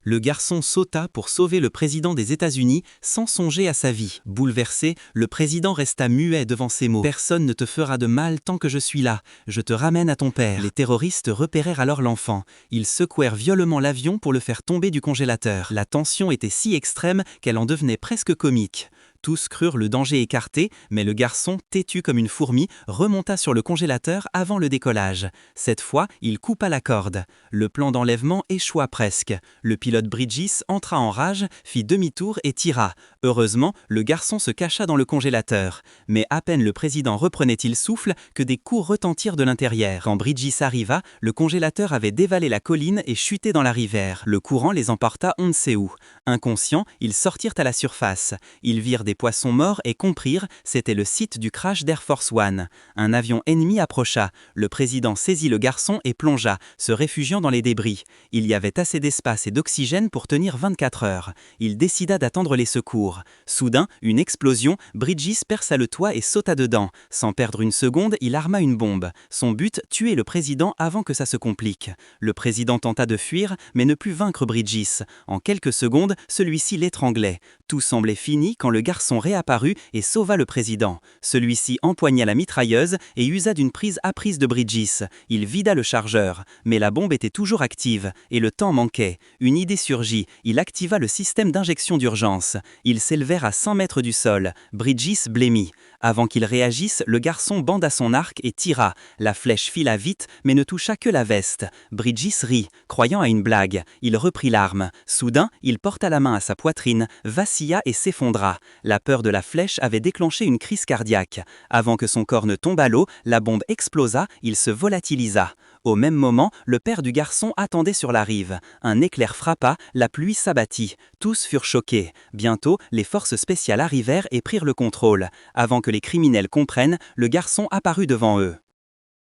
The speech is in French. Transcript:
Le garçon sauta pour sauver le président des États-Unis sans songer à sa vie. Bouleversé, le président resta muet devant ces mots. « Personne ne te fera de mal tant que je suis là. Je te ramène à ton père. » Les terroristes repérèrent alors l'enfant. Ils secouèrent violemment l'avion pour le faire tomber du congélateur. La tension était si extrême qu'elle en devenait presque comique. Tous crurent le danger écarté, mais le garçon, têtu comme une fourmi, remonta sur le congélateur avant le décollage. Cette fois, il coupa la corde. Le plan d'enlèvement échoua presque. Le pilote Bridges entra en rage, fit demi-tour et tira. Heureusement, le garçon se cacha dans le congélateur. Mais à peine le président reprenait-il souffle que des coups retentirent de l'intérieur. Quand Bridges arriva, le congélateur avait dévalé la colline et chuté dans la rivière. Le courant les emporta on ne sait où. Inconscients, ils sortirent à la surface. Ils virent des poissons morts et comprirent c'était le site du crash d'Air Force One. Un avion ennemi approcha. Le président saisit le garçon et plongea, se réfugiant dans les débris. Il y avait assez d'espace et d'oxygène pour tenir 24 heures. Il décida d'attendre les secours. Soudain, une explosion, Bridges perça le toit et sauta dedans. Sans perdre une seconde, il arma une bombe. Son but, tuer le président avant que ça se complique. Le président tenta de fuir, mais ne put vaincre Bridges. En quelques secondes, celui-ci l'étranglait. Tout semblait fini quand le garçon réapparut et sauva le président. Celui-ci empoigna la mitrailleuse et usa d'une prise apprise de Bridges. Il vida le chargeur, mais la bombe était toujours active et le temps manquait. Une idée surgit, il activa le système d'injection d'urgence. Ils s'élevèrent à 100 mètres du sol. Bridges blêmit. Avant qu'il réagisse, le garçon banda son arc et tira. La flèche fila vite, mais ne toucha que la veste. Bridges rit, croyant à une blague. Il reprit l'arme. Soudain, il porta la main à sa poitrine, vacilla et s'effondra. La peur de la flèche avait déclenché une crise cardiaque. Avant que son corps ne tombe à l'eau, la bombe explosa, il se volatilisa. Au même moment, le père du garçon attendait sur la rive. Un éclair frappa, la pluie s'abattit. Tous furent choqués. Bientôt, les forces spéciales arrivèrent et prirent le contrôle. Avant que les criminels comprennent, le garçon apparut devant eux.